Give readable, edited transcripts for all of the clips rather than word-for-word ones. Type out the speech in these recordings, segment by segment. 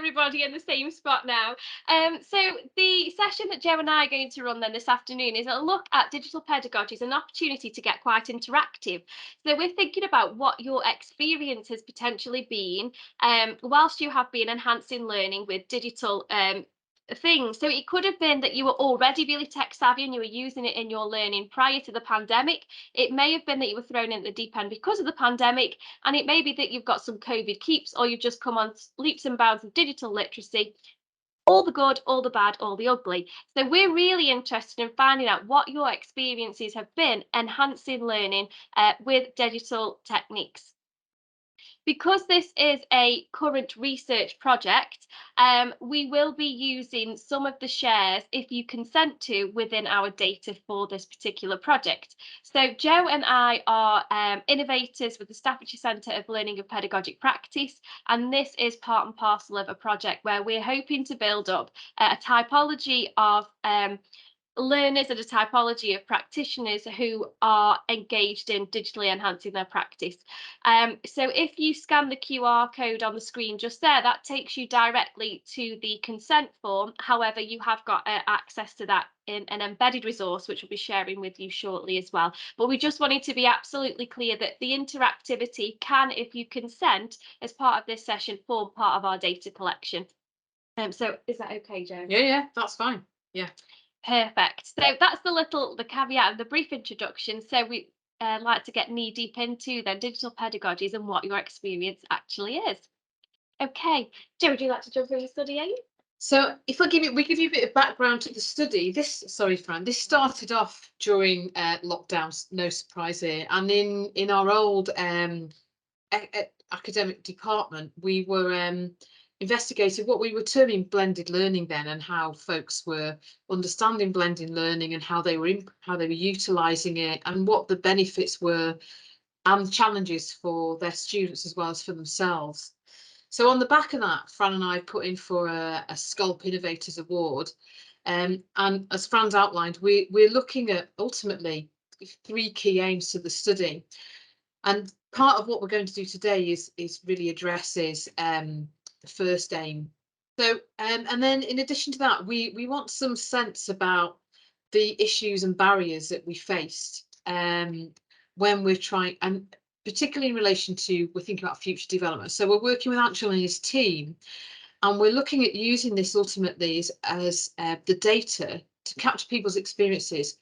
everybody in the same spot now. So the session that Joe and I are going to run then this afternoon is a look at digital pedagogies, an opportunity to get quite interactive. So we're thinking about what your experience has potentially been whilst you have been enhancing learning with digital things. So it could have been that you were already really tech savvy and you were using it in your learning prior to the pandemic. It may have been that you were thrown in the deep end because of the pandemic, and it may be that you've got some COVID keeps, or you've just come on leaps and bounds of digital literacy. All the good, all the bad, all the ugly. So we're really interested in finding out what your experiences have been enhancing learning with digital techniques. Because this is a current research project, we will be using some of the shares, if you consent to, within our data for this particular project. So Joe and I are innovators with the Staffordshire Centre of Learning and Pedagogic Practice, and this is part and parcel of a project where we're hoping to build up a typology of learners and a typology of practitioners who are engaged in digitally enhancing their practice. So if you scan the QR code on the screen just there, that takes you directly to the consent form. However, you have got access to that in an embedded resource, which we'll be sharing with you shortly as well. But we just wanted to be absolutely clear that the interactivity can, if you consent, as part of this session, form part of our data collection. So is that okay, Joe? Yeah, that's fine. Yeah. Perfect. So that's the caveat of the brief introduction. So we like to get knee deep into then digital pedagogies and what your experience actually is. Okay, Joe, would you like to jump through the study aid? So if we give you a bit of background to the study, this started off during lockdowns, no surprise here, and in our old academic department, we were investigated what we were terming blended learning then, and how folks were understanding blended learning and how they were utilising it, and what the benefits were and challenges for their students as well as for themselves. So on the back of that, Fran and I put in for a Sculp Innovators Award, and as Fran's outlined, we're looking at ultimately 3 key aims to the study, and part of what we're going to do today is really addresses the first aim. So and then in addition to that, we want some sense about the issues and barriers that we faced when we're trying, and particularly in relation to, we're thinking about future development. So we're working with Angela and his team, and we're looking at using this ultimately as the data to capture people's experiences,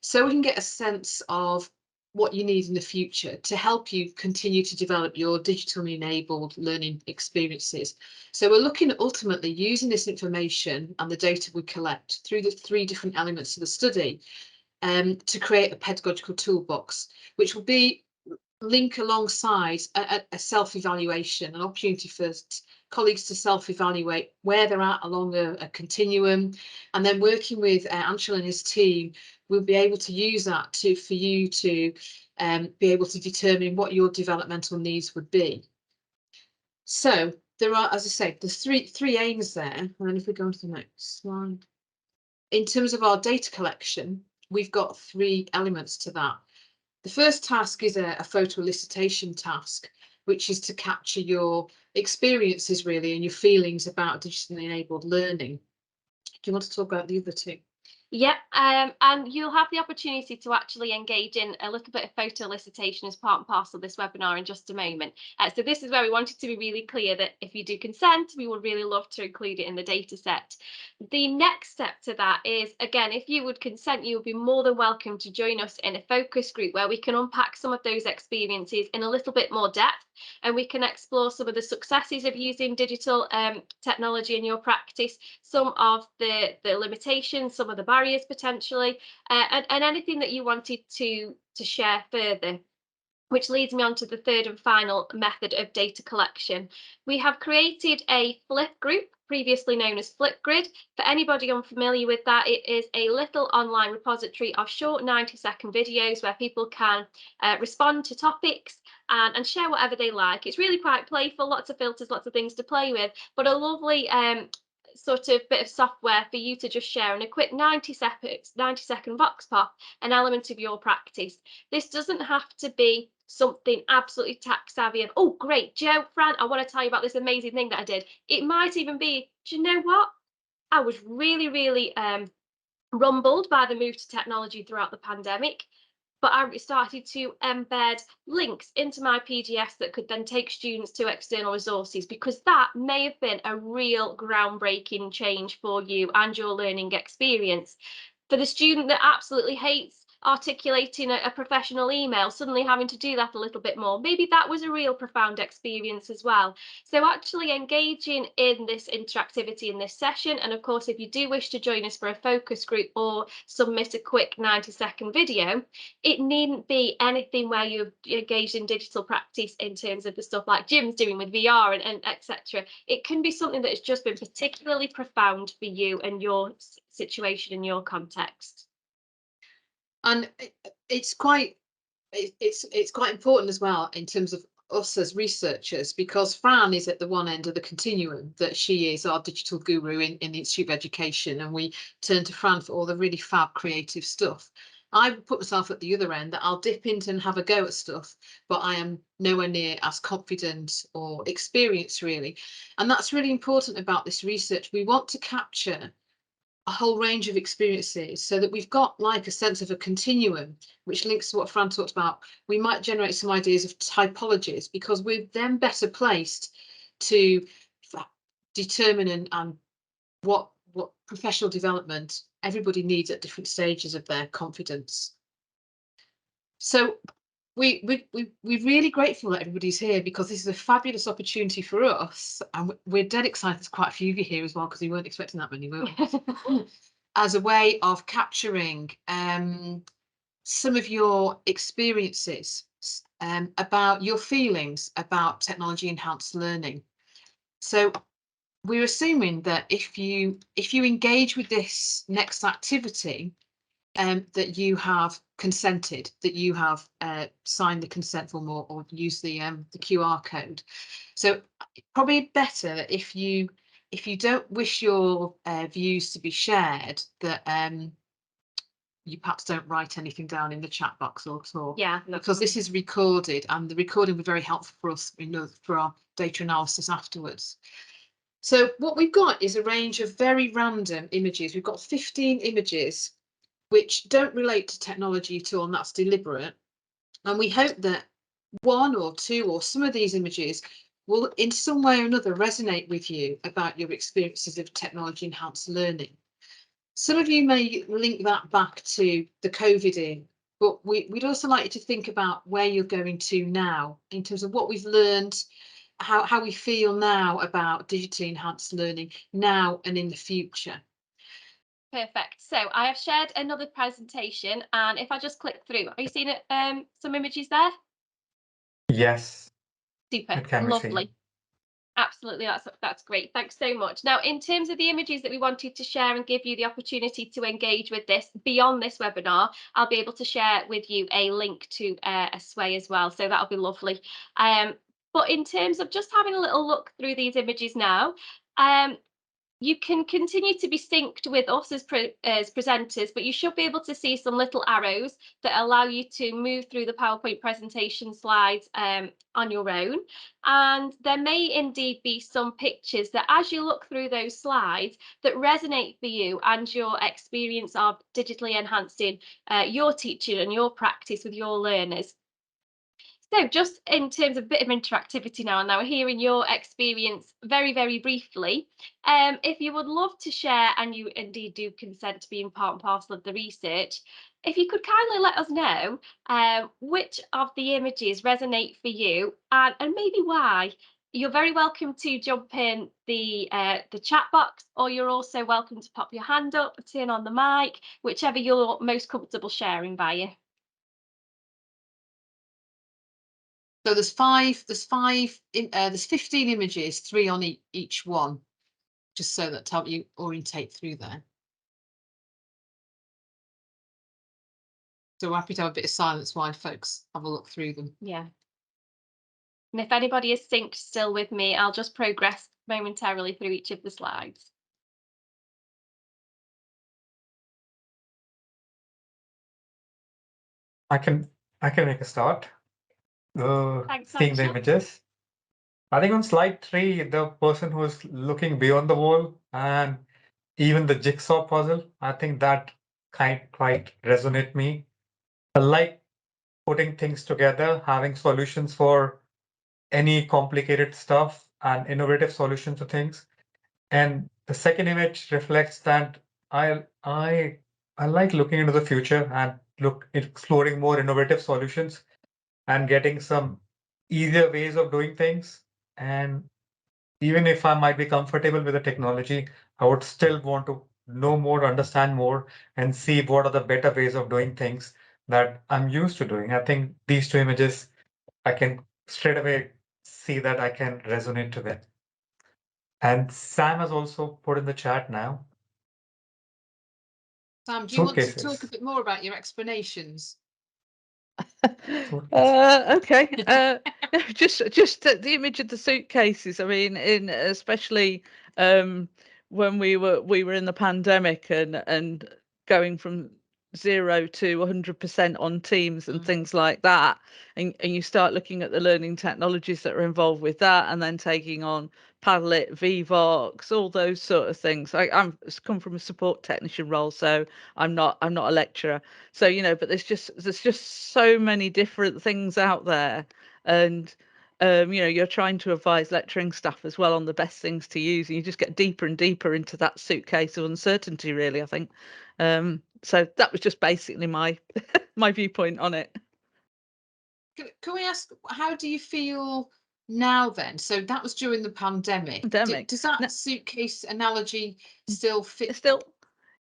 so we can get a sense of what you need in the future to help you continue to develop your digitally enabled learning experiences. So we're looking at ultimately using this information and the data we collect through the 3 different elements of the study to create a pedagogical toolbox, which will be link alongside a self-evaluation, an opportunity for colleagues to self-evaluate where they're at along a continuum, and then working with Angela and his team, we'll be able to use that for you to be able to determine what your developmental needs would be. So there are, as I say, there's three aims there, and then if we go on to the next slide, in terms of our data collection, we've got 3 elements to that. The first task is a photo elicitation task, which is to capture your experiences really and your feelings about digitally enabled learning. Do you want to talk about the other 2? Yep, and you'll have the opportunity to actually engage in a little bit of photo elicitation as part and parcel of this webinar in just a moment. So this is where we wanted to be really clear that if you do consent, we would really love to include it in the data set. The next step to that is, again, if you would consent, you would be more than welcome to join us in a focus group where we can unpack some of those experiences in a little bit more depth, and we can explore some of the successes of using digital technology in your practice, some of the limitations, some of the barriers potentially, and anything that you wanted to share further. Which leads me on to the third and final method of data collection. We have created a flip group, previously known as Flipgrid. For anybody unfamiliar with that, it is a little online repository of short 90-second videos where people can respond to topics and share whatever they like. It's really quite playful, lots of filters, lots of things to play with, but a lovely sort of bit of software for you to just share in a quick 90-second vox pop an element of your practice. This doesn't have to be something absolutely tech savvy and, oh, great, Joe, Fran, I want to tell you about this amazing thing that I did. It might even be, do you know what? I was really, really rumbled by the move to technology throughout the pandemic. But I started to embed links into my PDFs that could then take students to external resources, because that may have been a real groundbreaking change for you and your learning experience. For the student that absolutely hates articulating a professional email, suddenly having to do that a little bit more, maybe that was a real profound experience as well. So actually engaging in this interactivity in this session, and of course if you do wish to join us for a focus group or submit a quick 90-second video, it needn't be anything where you're engaged in digital practice in terms of the stuff like Jim's doing with VR and etc. It can be something that has just been particularly profound for you and your situation and your context. And it's quite it's quite important as well in terms of us as researchers, because Fran is at the one end of the continuum, that she is our digital guru in the Institute of Education, and we turn to Fran for all the really fab creative stuff. I would put myself at the other end, that I'll dip into and have a go at stuff, but I am nowhere near as confident or experienced really. And that's really important about this research. We want to capture a whole range of experiences so that we've got like a sense of a continuum, which links to what Fran talked about. We might generate some ideas of typologies, because we're then better placed to determine and what professional development everybody needs at different stages of their confidence. So we're really grateful that everybody's here, because this is a fabulous opportunity for us, and we're dead excited. There's quite a few of you here as well, because we weren't expecting that many, were we? As a way of capturing some of your experiences, about your feelings about technology enhanced learning. So we're assuming that if you engage with this next activity, that you have consented, that you have signed the consent form or used the QR code. So probably better that if you don't wish your views to be shared, that you perhaps don't write anything down in the chat box or at all. Yeah, because this is recorded, and the recording will be very helpful for us, for our data analysis afterwards. So what we've got is a range of very random images. We've got 15 images which don't relate to technology at all, and that's deliberate. And we hope that one or two or some of these images will in some way or another resonate with you about your experiences of technology enhanced learning. Some of you may link that back to the COVID in, but we'd also like you to think about where you're going to now in terms of what we've learned, how we feel now about digitally enhanced learning now and in the future. perfect. So I have shared another presentation, and if I just click through, are you seeing it, some images there? Yes, Super, it can be seen. lovely. Absolutely, that's great. Thanks so much. Now, in terms of the images that we wanted to share and give you the opportunity to engage with this beyond this webinar, I'll be able to share with you a link to a sway as well. So that'll be lovely. But in terms of just having a little look through these images now, you can continue to be synced with us as presenters, but you should be able to see some little arrows that allow you to move through the PowerPoint presentation slides on your own. And there may indeed be some pictures that, as you look through those slides, that resonate for you and your experience of digitally enhancing your teaching and your practice with your learners. So just in terms of a bit of interactivity now hearing your experience very, very briefly, if you would love to share, and you indeed do consent to being part and parcel of the research, if you could kindly let us know which of the images resonate for you, and maybe why. You're very welcome to jump in the chat box, or you're also welcome to pop your hand up, turn on the mic, whichever you're most comfortable sharing via. So there's 15 images, 3 on each one, just so that to help you orientate through there. So we're happy to have a bit of silence while folks have a look through them. Yeah. And if anybody is synced still with me, I'll just progress momentarily through each of the slides. I can make a start. Thanks, seeing the Aisha. images. I think on slide 3, the person who's looking beyond the wall and even the jigsaw puzzle, I think that quite resonate me. I like putting things together, having solutions for any complicated stuff and innovative solutions to things. And the second image reflects that I I I like looking into the future and exploring more innovative solutions and getting some easier ways of doing things. And even if I might be comfortable with the technology, I would still want to know more, understand more, and see what are the better ways of doing things that I'm used to doing. I think these two images, I can straight away see that I can resonate to them. And Sam has also put in the chat now Sam, do you want to talk a suitcases. bit more about your explanations? Okay. Just the image of the suitcases. I mean, in especially when we were in the pandemic and going from 0 to 100% on Teams and things like that, and you start looking at the learning technologies that are involved with that, and then taking on Padlet, VVox, all those sort of things. I'm come from a support technician role, so I'm not a lecturer. So but there's just so many different things out there, and you're trying to advise lecturing staff as well on the best things to use, and you just get deeper and deeper into that suitcase of uncertainty, really, I think. So that was just basically my my viewpoint on it. Can we ask, how do you feel now then? So that was during the pandemic. Does that suitcase analogy still fit? Still,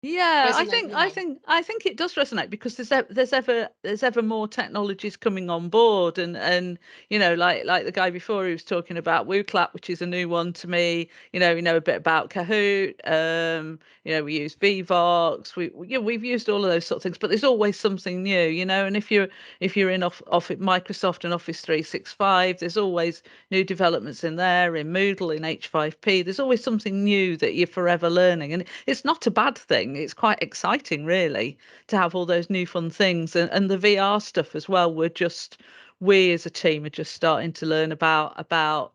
yeah, I resonate think it does resonate, because there's ever more technologies coming on board, and like the guy before who was talking about WooClap, which is a new one to me. We know a bit about Kahoot. We use VVox. We've used all of those sort of things, but there's always something new. And if you're in Microsoft and Office 365, there's always new developments in there, in Moodle, in H5P. There's always something new that you're forever learning, and it's not a bad thing. It's quite exciting, really, to have all those new fun things, and the VR stuff as well. We as a team are just starting to learn about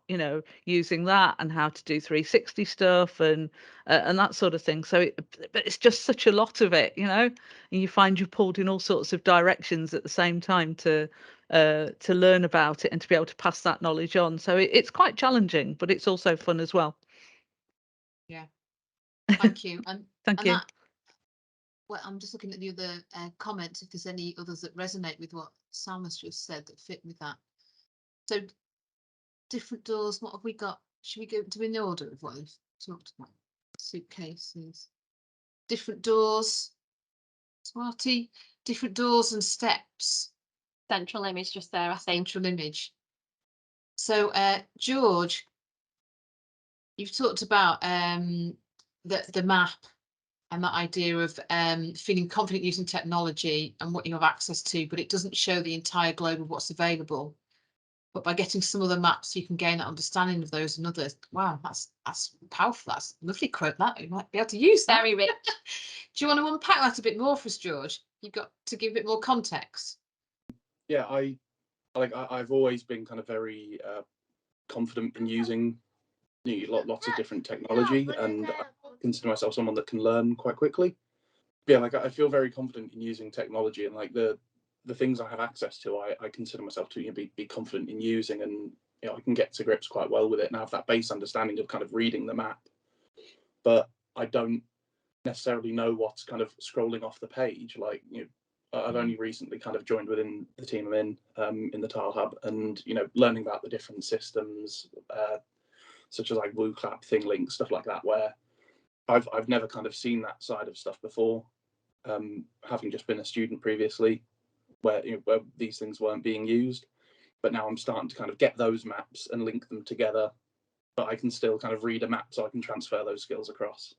using that and how to do 360 stuff and that sort of thing. But it's just such a lot of it, and you find you're pulled in all sorts of directions at the same time to learn about it and to be able to pass that knowledge on. So it's quite challenging, but it's also fun as well. Yeah, thank you. And Thank you. Well, I'm just looking at the other comments, if there's any others that resonate with what Sam has just said that fit with that. So different doors, what have we got? Should we go to in order of what we've talked about? Suitcases, different doors, Smarty, different doors and steps. Central image just there, I think. Central image. So George, you've talked about the map and that idea of feeling confident using technology and what you have access to, but it doesn't show the entire globe of what's available. But by getting some of the maps, you can gain that understanding of those and others. Wow, that's powerful. That's a lovely quote that we might be able to use. That. Very rich. Do you want to unpack that a bit more for us, George? You've got to give a bit more context. Yeah, I've always been kind of very confident in using lots of different technology, and I consider myself someone that can learn quite quickly. Yeah, I feel very confident in using technology, and the things I have access to, I consider myself to be confident in using, and I can get to grips quite well with it and have that base understanding of kind of reading the map. But I don't necessarily know what's kind of scrolling off the page. I've only recently kind of joined within the team I'm in the Tile Hub, and learning about the different systems, such as like WooClap, ThingLink, stuff like that, where I've never kind of seen that side of stuff before, having just been a student previously, where these things weren't being used. But now I'm starting to kind of get those maps and link them together, but I can still kind of read a map, so I can transfer those skills across.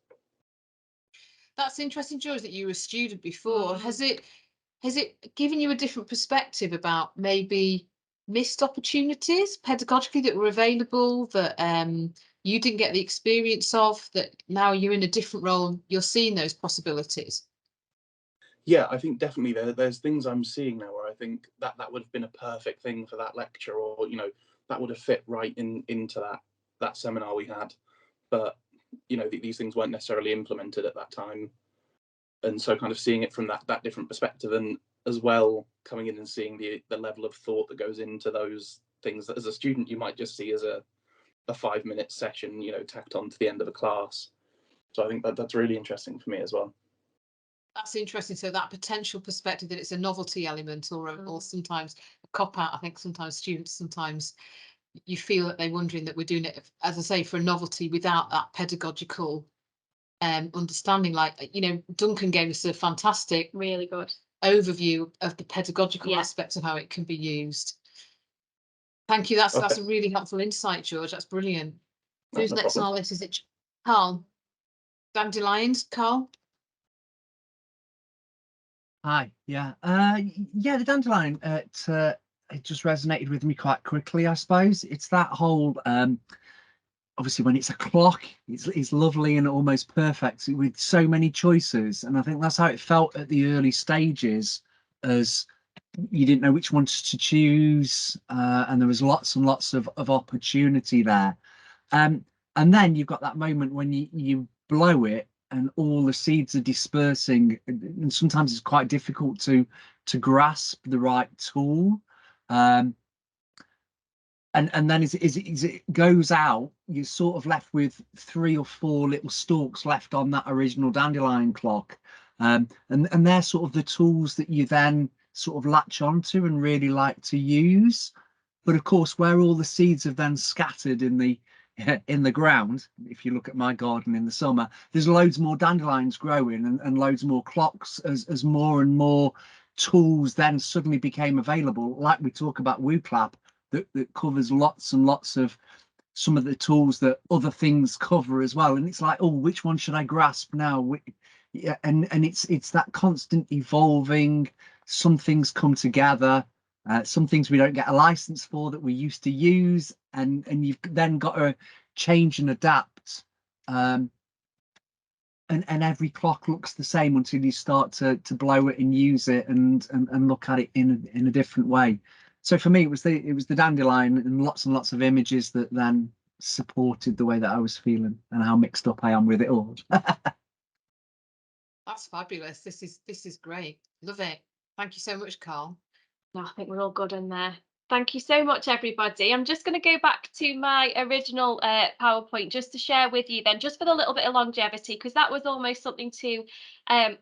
That's interesting, George, that you were a student before. Has it given you a different perspective about maybe missed opportunities pedagogically that were available that you didn't get the experience of, that now you're in a different role, you're seeing those possibilities? Yeah, I think definitely there's things I'm seeing now where I think that would have been a perfect thing for that lecture, or that would have fit right into that seminar we had. But these things weren't necessarily implemented at that time, and so kind of seeing it from that different perspective, and as well coming in and seeing the level of thought that goes into those things that as a student you might just see as a 5-minute session, tacked on to the end of a class. So I think that's really interesting for me as well. That's interesting. So that potential perspective that it's a novelty element, or sometimes a cop out. I think sometimes students, sometimes you feel that they're wondering that we're doing it, as I say, for a novelty without that pedagogical understanding. Like, Duncan gave us a fantastic, really good overview of the pedagogical aspects of how it can be used. Thank you. That's a really helpful insight, George. That's brilliant. Who's next on our list? Is it Carl? Dandelions, Carl? Hi, yeah, the dandelion. It just resonated with me quite quickly. I suppose it's that whole. Obviously, when it's a clock, it's lovely and almost perfect with so many choices, and I think that's how it felt at the early stages, as you didn't know which ones to choose, and there was lots and lots of opportunity there. And then you've got that moment when you blow it and all the seeds are dispersing, and sometimes it's quite difficult to grasp the right tool. And then as it goes out, you're sort of left with 3 or 4 little stalks left on that original dandelion clock. And they're sort of the tools that you then sort of latch onto and really like to use. But of course, where all the seeds have then scattered in the ground, if you look at my garden in the summer, there's loads more dandelions growing and loads more clocks as more and more tools then suddenly became available. Like we talk about WooClap, that covers lots and lots of some of the tools that other things cover as well. And it's like, oh, which one should I grasp now? Yeah, and it's that constant evolving. Some things come together. Some things we don't get a license for that we used to use, and you've then got to change and adapt. And every clock looks the same until you start to blow it and use it and look at it in a different way. So for me, it was the dandelion and lots of images that then supported the way that I was feeling and how mixed up I am with it all. That's fabulous. This is great. Love it. Thank you so much, Carl. No, I think we're all good in there. Thank you so much, everybody. I'm just going to go back to my original PowerPoint just to share with you then, just for the little bit of longevity, because that was almost something to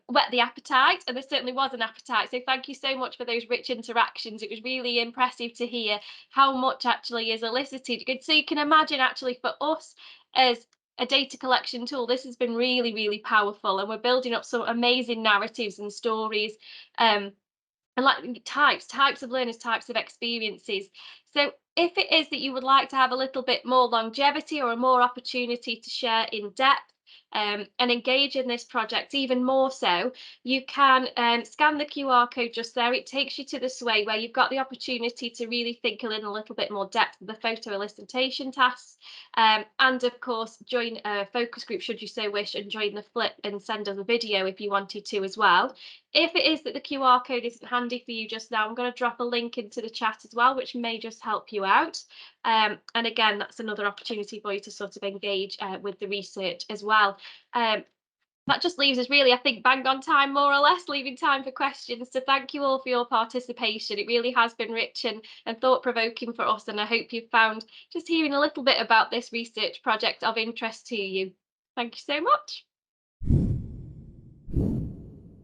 whet the appetite, and there certainly was an appetite. So thank you so much for those rich interactions. It was really impressive to hear how much actually is elicited. So you can imagine actually for us as a data collection tool, this has been really, really powerful, and we're building up some amazing narratives and stories. And like types of learners, types of experiences. So if it is that you would like to have a little bit more longevity or a more opportunity to share in depth and engage in this project even more so, you can scan the QR code just there. It takes you to the sway where you've got the opportunity to really think in a little bit more depth of the photo elicitation tasks, and of course join a focus group should you so wish, and join the flip and send us a video if you wanted to as well. If it is that the QR code isn't handy for you just now, I'm going to drop a link into the chat as well, which may just help you out. And again, that's another opportunity for you to sort of engage with the research as well. That just leaves us really, I think, bang on time, more or less, leaving time for questions. So thank you all for your participation. It really has been rich and thought-provoking for us, and I hope you've found just hearing a little bit about this research project of interest to you. Thank you so much.